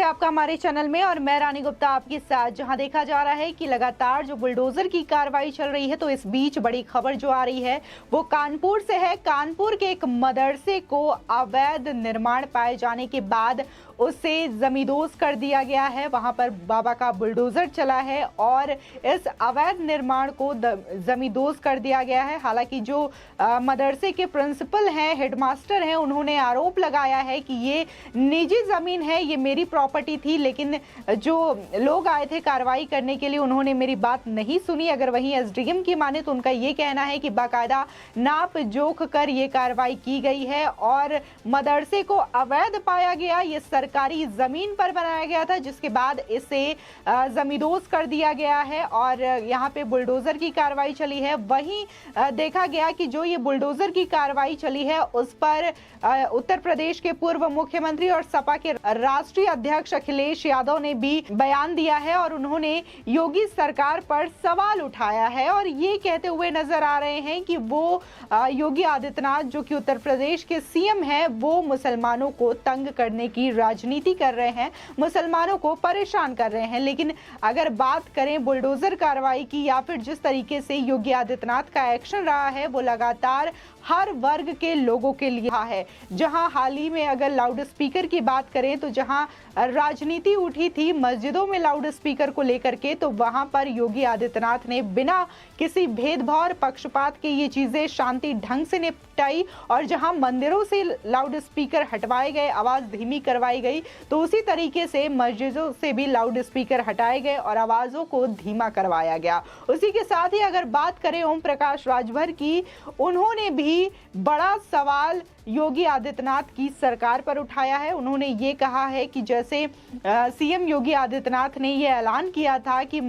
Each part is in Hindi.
है आपका हमारे चैनल में और मैं रानी गुप्ता आपके साथ। जहां देखा जा रहा है कि लगातार जो बुलडोजर की कार्रवाई चल रही है, तो इस बीच बड़ी खबर जो आ रही है वो कानपुर से है। कानपुर के एक मदरसे को अवैध निर्माण पाए जाने के बाद उसे जमींदोज कर दिया गया है। वहां पर बाबा का बुलडोजर चला है और इस अवैध निर्माण को जमींदोज कर दिया गया है। हालांकि जो मदरसे के प्रिंसिपल हैं, हेडमास्टर हैं, उन्होंने आरोप लगाया है कि ये निजी जमीन है, ये मेरी प्रॉपर्टी थी, लेकिन जो लोग आए थे कार्रवाई करने के लिए उन्होंने मेरी बात नहीं सुनी। अगर वहीं एसडीएम की माने तो उनका ये कहना है कि बाकायदा नाप जोख कर ये कार्रवाई की गई है और मदरसे को अवैध पाया गया। ये सरकारी जमीन पर बनाया गया था, जिसके बाद इसे जमींदोज कर दिया गया है और यहाँ पे बुलडोजर की कार्रवाई चली है। वहीं देखा गया कि जो ये बुलडोजर की कार्रवाई चली है उस पर उत्तर प्रदेश के पूर्व मुख्यमंत्री और सपा के राष्ट्रीय अध्यक्ष अखिलेश यादव ने भी बयान दिया है और उन्होंने योगी सरकार पर सवाल उठाया है और ये कहते हुए नजर आ रहे हैं कि वो योगी आदित्यनाथ जो कि उत्तर प्रदेश के सीएम हैं, वो मुसलमानों को तंग करने की राजनीति कर रहे हैं, मुसलमानों को परेशान कर रहे हैं। लेकिन अगर बात करें बुलडोजर कार्रवाई की या फिर जिस तरीके से योगी आदित्यनाथ का एक्शन रहा है, वो लगातार हर वर्ग के लोगों के लिए है। जहां हाल ही में अगर लाउड स्पीकर की बात करें तो जहां राजनीति उठी थी मस्जिदों में लाउड स्पीकर को लेकर के, तो वहां पर योगी आदित्यनाथ ने बिना किसी भेदभाव और पक्षपात के ये चीजें शांति ढंग से निपटाई और जहां मंदिरों से लाउड स्पीकर हटवाए गए, आवाज धीमी करवाई गई, तो उसी तरीके से मस्जिदों से भी लाउड स्पीकर हटाए गए और आवाजों को धीमा करवाया गया। उसी के साथ ही अगर बात करें ओम प्रकाश राजभर की, उन्होंने भी बड़ा सवाल योगी आदित्यनाथ की सरकार पर उठाया है। उन्होंने ये कहा है कि जैसे सीएम योगी आदित्यनाथ ने ये ऐलान किया था कि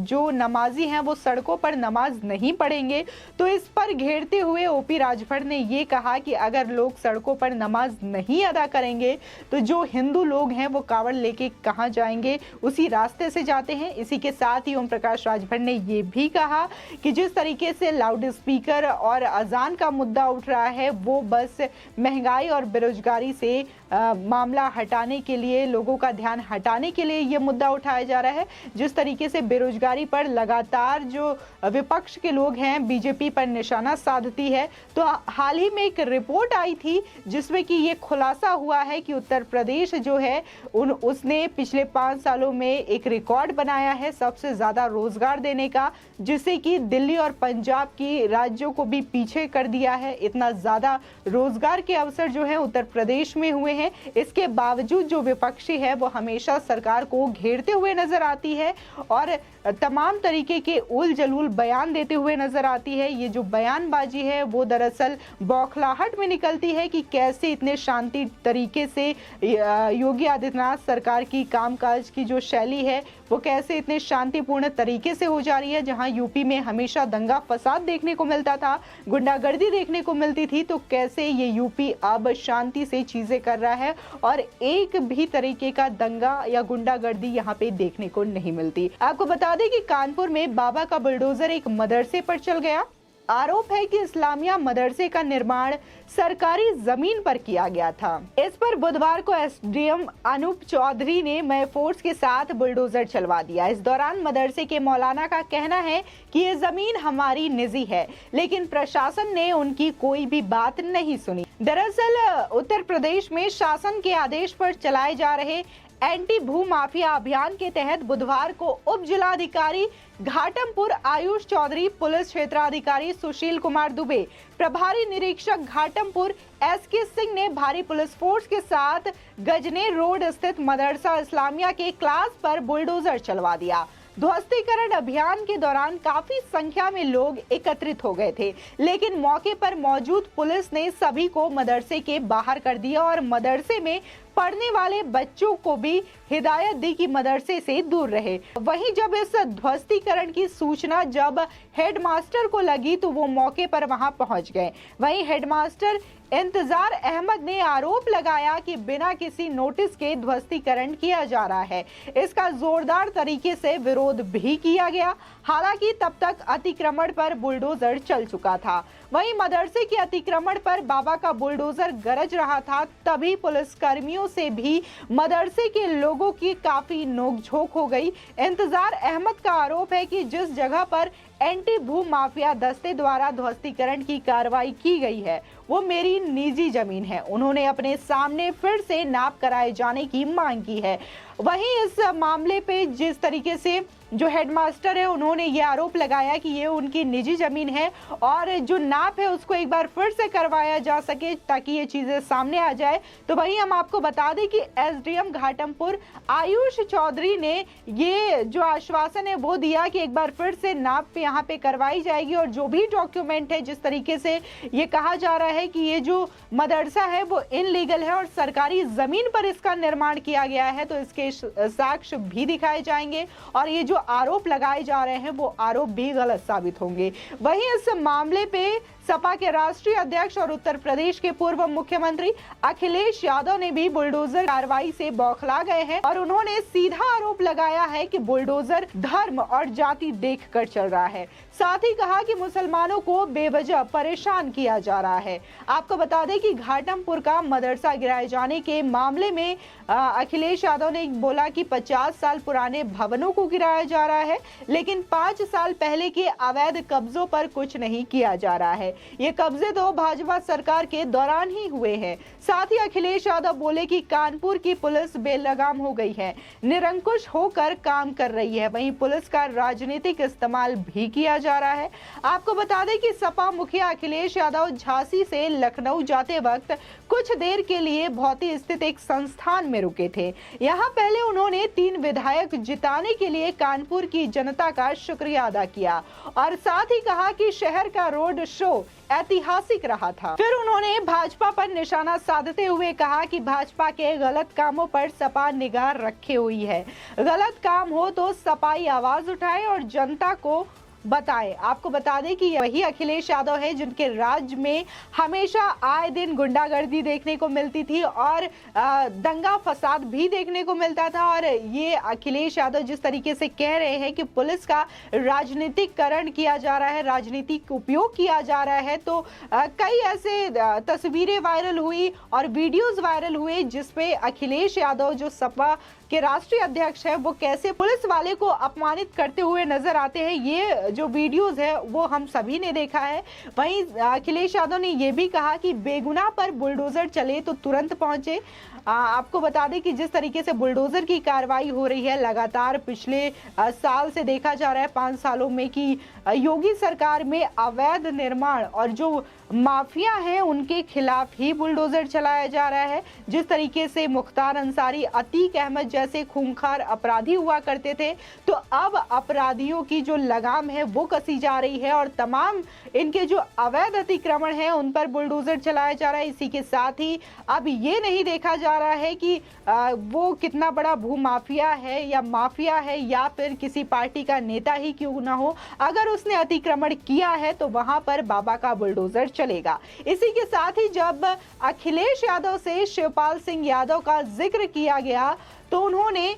जो नमाजी हैं वो सड़कों पर नमाज नहीं पढ़ेंगे, तो इस पर घेरते हुए ओपी राजभर ने ये कहा कि अगर लोग सड़कों पर नमाज नहीं अदा करेंगे तो जो हिंदू लोग हैं वो कावड़ लेके कहां जाएंगे, उसी रास्ते से जाते हैं। इसी के साथ ही ओम प्रकाश राजभर ने ये भी कहा कि जिस तरीके से लाउड स्पीकर और अजान का मुद्दा उठ रहा है वो बस महंगाई और बेरोजगारी से मामला हटाने के लिए, लोगों का ध्यान हटाने के लिए ये मुद्दा उठाया जा रहा है। जिस तरीके से बेरोजगारी पर लगातार जो विपक्ष के लोग हैं बीजेपी पर निशाना साधती है, तो हाल ही में एक रिपोर्ट आई थी जिसमें कि ये खुलासा हुआ है कि उत्तर प्रदेश जो है उसने पिछले 5 सालों में एक रिकॉर्ड बनाया है सबसे ज्यादा रोजगार देने का, जिसे कि दिल्ली और पंजाब की राज्यों को भी पीछे कर दिया है। इतना ज्यादा रोजगार के अवसर जो है उत्तर प्रदेश में हुए हैं। इसके बावजूद जो विपक्षी है वो हमेशा सरकार को घेरते हुए नजर आती है और तमाम तरीके के उल जलूल बयान देते हुए नजर आती है। ये जो बयानबाजी है वो दरअसल बौखलाहट में निकलती है कि कैसे इतने शांति तरीके से योगी आदित्यनाथ सरकार की कामकाज की जो शैली है वो कैसे इतने शांतिपूर्ण तरीके से हो जा रही है। जहां यूपी में हमेशा दंगा फसाद देखने को मिलता था, गुंडागर्दी देखने को मिलती थी, तो कैसे ये यूपी अब शांति से चीजें कर रहा है और एक भी तरीके का दंगा या गुंडागर्दी यहाँ पे देखने को नहीं मिलती। आपको बता दें कि कानपुर में बाबा का बुलडोजर एक मदरसे पर चल गया। आरोप है कि इस्लामिया मदरसे का निर्माण सरकारी जमीन पर किया गया था। इस पर बुधवार को एसडीएम अनूप चौधरी ने मय फोर्स के साथ बुलडोजर चलवा दिया। इस दौरान मदरसे के मौलाना का कहना है कि ये जमीन हमारी निजी है, लेकिन प्रशासन ने उनकी कोई भी बात नहीं सुनी। दरअसल उत्तर प्रदेश में शासन के आदेश पर चलाए जा रहे एंटी भू माफिया अभियान के तहत बुधवार को उप जिलाधिकारी घाटमपुर आयुष चौधरी, पुलिस क्षेत्राधिकारी सुशील कुमार दुबे, प्रभारी निरीक्षक घाटमपुर एसके सिंह ने भारी पुलिस फोर्स के साथ गजनेर रोड स्थित मदरसा इस्लामिया के क्लास पर बुलडोजर चलवा दिया। ध्वस्तीकरण अभियान के दौरान काफी संख्या में लोग एकत्रित हो गए थे, लेकिन मौके पर मौजूद पुलिस ने सभी को मदरसे के बाहर कर दिया और मदरसे में पढ़ने वाले बच्चों को भी हिदायत दी कि मदरसे से दूर रहे। वहीं जब इस ध्वस्तीकरण की सूचना जब हेडमास्टर को लगी तो वो मौके पर वहां पहुंच गए। वहीं हेडमास्टर इंतजार अहमद ने आरोप लगाया कि बिना किसी नोटिस के ध्वस्तीकरण किया जा रहा है। इसका जोरदार तरीके से विरोध भी किया गया। हालांकि तब तक अतिक्रमण पर बुलडोजर चल चुका था। वहीं मदरसे के अतिक्रमण पर बाबा का बुलडोजर गरज रहा था, तभी पुलिस कर्मियों वालों से भी मदरसे के लोगों की काफी नोकझोंक हो गई। इंतजार अहमद का आरोप है कि जिस जगह पर एंटी भू माफिया दस्ते द्वारा ध्वस्तीकरण की कार्रवाई की गई है वो मेरी निजी जमीन है। उन्होंने अपने सामने फिर से नाप कराए जाने की मांग की है। वहीं इस मामले पे जिस तरीके से जो हेडमास्टर है उन्होंने ये आरोप लगाया कि ये उनकी निजी जमीन है और जो नाप है उसको एक बार फिर से करवाया जा सके ताकि ये चीजें सामने आ जाए। तो वहीं हम आपको बता दें कि एसडीएम घाटमपुर आयुष चौधरी ने ये जो आश्वासन है वो दिया कि एक बार फिर से नाप यहाँ पे करवाई जाएगी और जो भी डॉक्यूमेंट है जिस तरीके से ये कहा जा रहा है कि ये जो मदरसा है वो इनलीगल है और सरकारी जमीन पर इसका निर्माण किया गया है तो इसके साक्ष्य भी दिखाए जाएंगे और ये जो आरोप लगाए जा रहे हैं वो आरोप भी गलत साबित होंगे। वहीं इस मामले पे सपा के राष्ट्रीय अध्यक्ष और उत्तर प्रदेश के पूर्व मुख्यमंत्री अखिलेश यादव ने भी बुलडोजर कार्रवाई से बौखला गए हैं और उन्होंने सीधा आरोप लगाया है कि बुलडोजर धर्म और जाति देखकर चल रहा है। साथ ही कहा कि मुसलमानों को बेवजह परेशान किया जा रहा है। आपको बता दें कि घाटमपुर का मदरसा गिराए जाने के मामले में अखिलेश यादव ने बोला कि 50 साल पुराने भवनों को गिराया जा रहा है लेकिन 5 साल पहले के अवैध कब्जों पर कुछ नहीं किया जा रहा है। ये कब्जे तो भाजपा सरकार के दौरान ही हुए हैं। साथ ही अखिलेश यादव बोले कि कानपुर की पुलिस बेलगाम हो गई है, निरंकुश होकर काम कर रही है। वहीं पुलिस का राजनीतिक इस्तेमाल भी किया जा रहा है। आपको बता दें कि सपा मुखिया अखिलेश यादव झांसी से लखनऊ जाते वक्त कुछ देर के लिए भौती स्थित एक संस्थान में रुके थे। यहाँ पहले उन्होंने 3 विधायक जिताने के लिए कानपुर की जनता का शुक्रिया अदा किया और साथ ही कहा कि शहर का रोड शो ऐतिहासिक रहा था। फिर उन्होंने भाजपा पर निशाना साधते हुए कहा कि भाजपा के गलत कामों पर सपा निगाह रखे हुई है। गलत काम हो तो सपाई आवाज उठाए और जनता को बताएं। आपको बता दें कि वही अखिलेश यादव है जिनके राज्य में हमेशा आए दिन गुंडागर्दी देखने को मिलती थी और दंगा फसाद भी देखने को मिलता था और ये अखिलेश यादव जिस तरीके से कह रहे हैं कि पुलिस का राजनीतिकरण किया जा रहा है, राजनीतिक उपयोग किया जा रहा है, तो कई ऐसे तस्वीरें वायरल हुई और वीडियोस वायरल हुए जिसपे अखिलेश यादव जो सपा के राष्ट्रीय अध्यक्ष है वो कैसे पुलिस वाले को अपमानित करते हुए नजर आते हैं। ये जो वीडियोस है वो हम सभी ने देखा है। वहीं अखिलेश यादव ने ये भी कहा कि बेगुनाह पर बुलडोजर चले तो तुरंत पहुंचे। आपको बता दें कि जिस तरीके से बुलडोजर की कार्रवाई हो रही है लगातार पिछले साल से देखा जा रहा है 5 सालों में कि योगी सरकार में अवैध निर्माण और जो माफिया है उनके खिलाफ ही बुलडोजर चलाया जा रहा है। जिस तरीके से मुख्तार अंसारी, अतीक अहमद जैसे खूंखार अपराधी हुआ करते थे तो अब अपराधियों की जो लगाम है वो कसी जा रही है और तमाम इनके जो अवैध अतिक्रमण है उन पर बुलडोजर चलाया जा रहा है। इसी के साथ ही अब ये नहीं देखा जा रहा है कि वो कितना बड़ा भू माफिया है या माफिया है या फिर किसी पार्टी का नेता ही क्यों ना हो, अगर उसने अतिक्रमण किया है तो वहां पर बाबा का बुलडोजर चलेगा। इसी के साथ ही जब अखिलेश यादव से शिवपाल सिंह यादव का जिक्र किया गया तो उन्होंने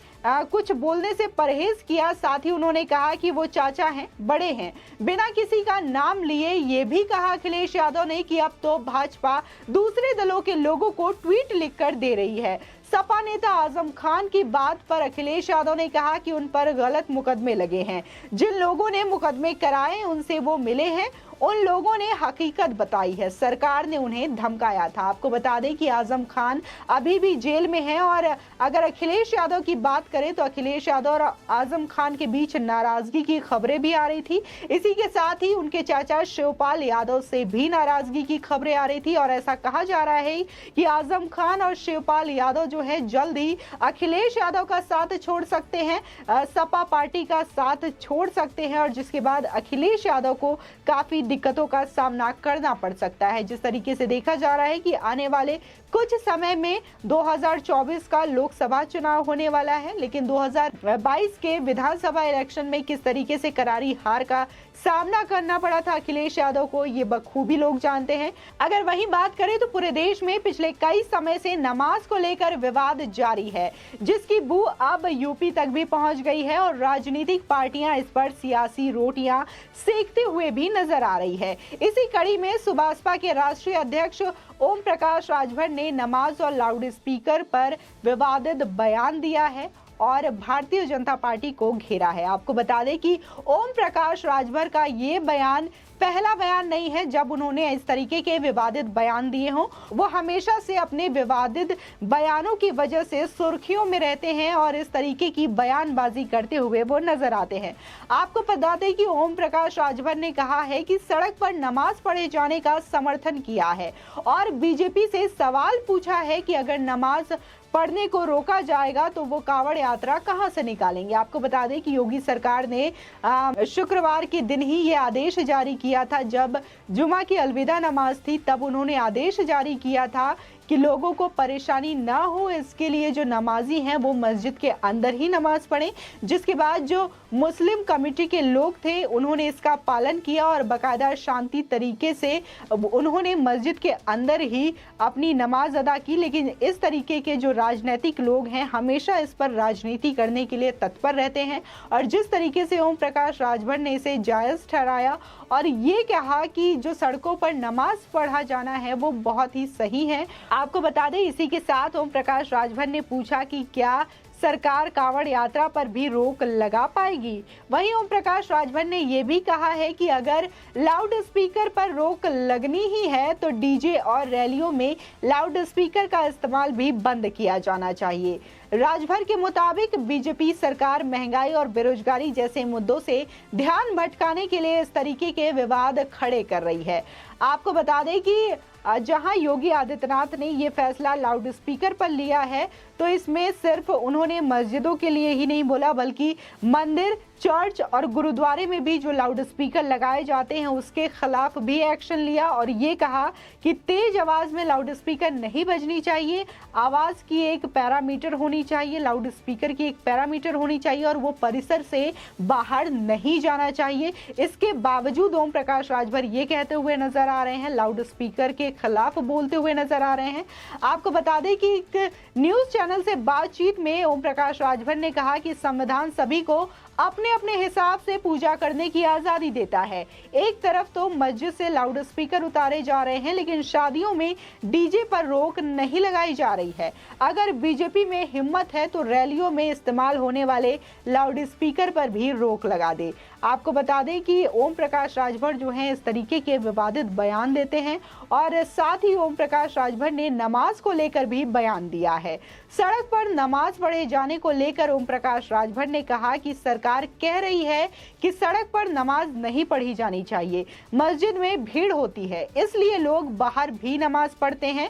कुछ बोलने से परहेज किया। साथ ही उन्होंने कहा कि वो चाचा हैं, बड़े हैं। बिना किसी का नाम लिए ये भी कहा अखिलेश यादव ने कि अब तो भाजपा दूसरे दलों के लोगों को ट्वीट लिखकर दे रही है। सपा नेता आजम खान की बात पर अखिलेश यादव ने कहा कि उन पर गलत मुकदमे लगे हैं। जिन लोगों ने मुकदमे कराए उनसे वो मिले हैं, उन लोगों ने हकीकत बताई है, सरकार ने उन्हें धमकाया था। आपको बता दें कि आजम खान अभी भी जेल में हैं और अगर अखिलेश यादव की बात करें तो अखिलेश यादव और आजम खान के बीच नाराजगी की खबरें भी आ रही थी। इसी के साथ ही उनके चाचा शिवपाल यादव से भी नाराजगी की खबरें आ रही थी और ऐसा कहा जा रहा है कि आजम खान और शिवपाल यादव जो है जल्द ही अखिलेश यादव का साथ छोड़ सकते हैं, सपा पार्टी का साथ छोड़ सकते हैं और जिसके बाद अखिलेश यादव को काफी दिक्कतों का सामना करना पड़ सकता है। जिस तरीके से देखा जा रहा है कि आने वाले कुछ समय में 2024 का लोकसभा चुनाव होने वाला है, लेकिन 2022 के विधानसभा इलेक्शन में किस तरीके से करारी हार का सामना करना पड़ा था अखिलेश यादव को, ये बखूबी लोग जानते हैं। अगर वहीं बात करें तो पूरे देश में पिछले कई समय से नमाज को लेकर विवाद जारी है, जिसकी बू अब यूपी तक भी पहुंच गई है और राजनीतिक पार्टियां इस पर सियासी रोटियां सेकते हुए भी नजर आ जा रही है। इसी कड़ी में सुभाषपा के राष्ट्रीय अध्यक्ष ओम प्रकाश राजभर ने नमाज और लाउड स्पीकर पर विवादित बयान दिया है और भारतीय जनता पार्टी को घेरा है। आपको बता दें कि ओम प्रकाश राजभर का ये बयान पहला बयान नहीं है जब उन्होंने इस तरीके के विवादित बयान दिए हों। वो हमेशा से अपने विवादित बयानों की वजह से सुर्खियों में रहते हैं और इस तरीके की बयानबाजी करते हुए वो नजर आते हैं। आपको बता दें कि ओम प्रकाश राजभर ने कहा है कि सड़क पर नमाज पढ़े जाने का समर्थन किया है और बीजेपी से सवाल पूछा है कि अगर नमाज पढ़ने को रोका जाएगा तो वो कांवड़ यात्रा कहां से निकालेंगे। आपको बता दें कि योगी सरकार ने शुक्रवार के दिन ही ये आदेश जारी किया था। जब जुमा की अलविदा नमाज थी तब उन्होंने आदेश जारी किया था कि लोगों को परेशानी ना हो, इसके लिए जो नमाजी हैं वो मस्जिद के अंदर ही नमाज पढ़ें। जिसके बाद जो मुस्लिम कमेटी के लोग थे उन्होंने इसका पालन किया और बाकायदा शांति तरीके से उन्होंने मस्जिद के अंदर ही अपनी नमाज अदा की। लेकिन इस तरीके के जो राजनीतिक लोग हैं हमेशा इस पर राजनीति करने के लिए तत्पर रहते हैं और जिस तरीके से ओम प्रकाश राजभर ने इसे जायज ठहराया और ये कहा कि जो सड़कों पर नमाज पढ़ा जाना है वो बहुत ही सही है। आपको बता दें इसी के साथ ओम प्रकाश राजभर ने पूछा कि क्या सरकार कांवड़ यात्रा पर भी रोक लगा पाएगी। वहीं ओम प्रकाश राजभर ने यह भी कहा है कि अगर लाउड स्पीकर पर रोक लगनी ही है तो डीजे और रैलियों में लाउड स्पीकर का इस्तेमाल भी बंद किया जाना चाहिए। राजभर के मुताबिक बीजेपी सरकार महंगाई और बेरोजगारी जैसे मुद्दों से ध्यान भटकाने के लिए इस तरीके के विवाद खड़े कर रही है। आपको बता दें कि जहां योगी आदित्यनाथ ने ये फैसला लाउड स्पीकर पर लिया है तो इसमें सिर्फ उन्होंने मस्जिदों के लिए ही नहीं बोला बल्कि मंदिर, चर्च और गुरुद्वारे में भी जो लाउड स्पीकर लगाए जाते हैं उसके खिलाफ भी एक्शन लिया और ये कहा कि तेज आवाज में लाउड स्पीकर नहीं बजनी चाहिए। आवाज की एक पैरामीटर होनी चाहिए, लाउड स्पीकर की एक पैरामीटर होनी चाहिए और वो परिसर से बाहर नहीं जाना चाहिए। इसके बावजूद ओम प्रकाश राजभर ये कहते हुए नजर आ रहे हैं, लाउड स्पीकर के खिलाफ बोलते हुए नजर आ रहे हैं। आपको बता दें कि एक न्यूज चैनल से बातचीत में ओम प्रकाश राजभर ने कहा कि संविधान सभी को अपने अपने हिसाब से पूजा करने की आजादी देता है। एक तरफ तो मस्जिद से लाउड स्पीकर उतारे जा रहे हैं लेकिन शादियों में डीजे पर रोक नहीं लगाई जा रही है। अगर बीजेपी में हिम्मत है तो रैलियों में इस्तेमाल होने वाले लाउड स्पीकर पर भी रोक लगा दे। आपको बता दें कि ओम प्रकाश राजभर जो हैं इस तरीके के विवादित बयान देते हैं और साथ ही ओम प्रकाश राजभर ने नमाज को लेकर भी बयान दिया है। सड़क पर नमाज पढ़े जाने को लेकर ओम प्रकाश राजभर ने कहा कि सरकार कह रही है कि सड़क पर नमाज नहीं पढ़ी जानी चाहिए, मस्जिद में भीड़ होती है इसलिए लोग बाहर भी नमाज पढ़ते हैं।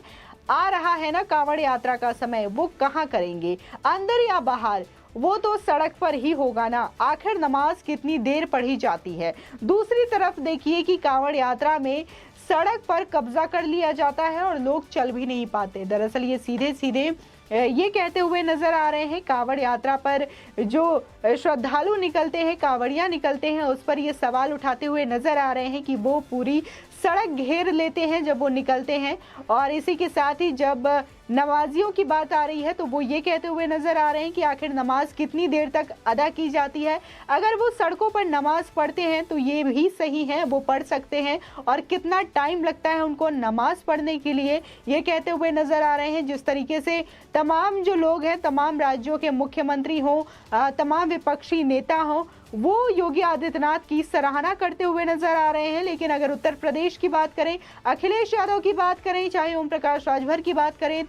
आ रहा है ना कांवड़ यात्रा का समय, वो कहाँ करेंगे, अंदर या बाहर, वो तो सड़क पर ही होगा ना। आखिर नमाज कितनी देर पढ़ी जाती है। दूसरी तरफ देखिए कि कांवड़ यात्रा में सड़क पर कब्जा कर लिया जाता है और लोग चल भी नहीं पाते। दरअसल ये सीधे सीधे ये कहते हुए नजर आ रहे हैं, कांवड़ यात्रा पर जो श्रद्धालु निकलते हैं, कांवड़ियां निकलते हैं, उस पर ये सवाल उठाते हुए नजर आ रहे हैं कि वो पूरी सड़क घेर लेते हैं जब वो निकलते हैं। और इसी के साथ ही जब नमाजियों की बात आ रही है तो वो ये कहते हुए नजर आ रहे हैं कि आखिर नमाज कितनी देर तक अदा की जाती है। अगर वो सड़कों पर नमाज पढ़ते हैं तो ये भी सही है, वो पढ़ सकते हैं और कितना टाइम लगता है उनको नमाज पढ़ने के लिए, ये कहते हुए नजर आ रहे हैं। जिस तरीके से तमाम जो लोग हैं, तमाम राज्यों के मुख्यमंत्री हों, तमाम विपक्षी नेता हों, वो योगी आदित्यनाथ की सराहना करते हुए नजर आ रहे हैं। लेकिन अगर उत्तर प्रदेश की बात करें, अखिलेश यादव की बात करें, चाहे ओम प्रकाश राजभर की बात करें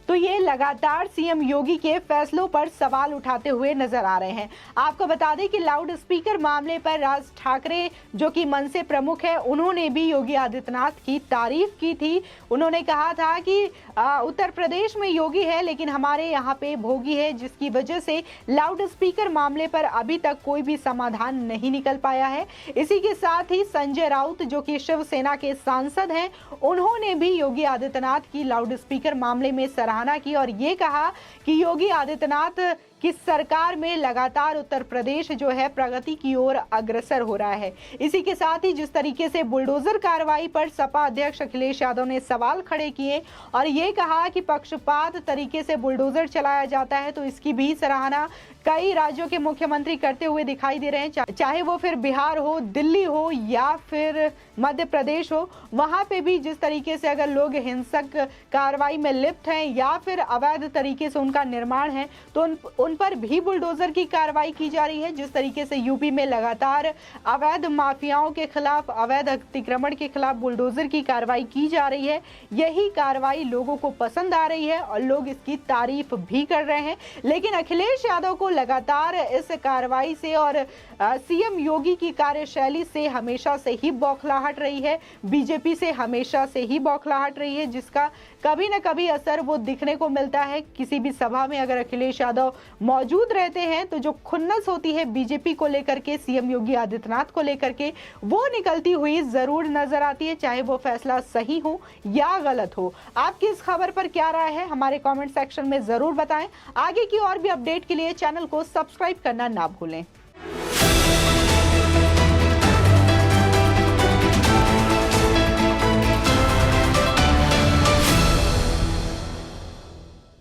तो ये लगातार सीएम योगी के फैसलों पर सवाल उठाते हुए नजर आ रहे हैं। आपको बता दें कि लाउड स्पीकर मामले पर राज ठाकरे जो कि मन से प्रमुख है, उन्होंने भी योगी आदित्यनाथ की तारीफ की थी। उन्होंने कहा था कि उत्तर प्रदेश में योगी है लेकिन हमारे यहाँ पे भोगी है, जिसकी वजह से लाउड स्पीकर मामले पर अभी तक कोई भी समाधान नहीं निकल पाया है। इसी के साथ ही संजय राउत जो कि शिवसेना के सांसद हैं, उन्होंने भी योगी आदित्यनाथ की लाउड स्पीकर मामले में सराहना की और ये कहा कि योगी आदित्यनाथ कि सरकार में लगातार उत्तर प्रदेश जो है प्रगति की ओर अग्रसर हो रहा है। इसी के साथ ही जिस तरीके से बुलडोजर कार्रवाई पर सपा अध्यक्ष अखिलेश यादव ने सवाल खड़े किए और ये कहा कि पक्षपात तरीके से बुलडोजर चलाया जाता है, तो इसकी भी सराहना कई राज्यों के मुख्यमंत्री करते हुए दिखाई दे रहे हैं। चाहे वो फिर बिहार हो, दिल्ली हो या फिर मध्य प्रदेश हो, वहां पे भी जिस तरीके से अगर लोग हिंसक कार्रवाई में लिप्त हैं या फिर अवैध तरीके से उनका निर्माण है तो उन पर भी बुलडोजर की कार्रवाई की जा रही है। जिस तरीके से यूपी में लगातार अवैध माफियाओं के खिलाफ, अवैध अतिक्रमण के खिलाफ बुलडोजर की कार्रवाई की जा रही है, यही कार्रवाई लोगों को पसंद आ रही है और लोग इसकी तारीफ भी कर रहे हैं। लेकिन अखिलेश यादव को लगातार इस कार्रवाई से और सीएम योगी की कार्यशैली से हमेशा से ही बौखलाहट रही है, बीजेपी से हमेशा से ही बौखलाहट रही है, जिसका कभी ना कभी असर वो दिखने को मिलता है। किसी भी सभा में अगर अखिलेश यादव मौजूद रहते हैं तो जो खुन्नस होती है बीजेपी को लेकर के, सीएम योगी आदित्यनाथ को लेकर के, वो निकलती हुई जरूर नजर आती है, चाहे वो फैसला सही हो या गलत हो। आपकी इस खबर पर क्या राय है हमारे कमेंट सेक्शन में जरूर बताएं। आगे की और भी अपडेट के लिए चैनल को सब्सक्राइब करना ना भूलें।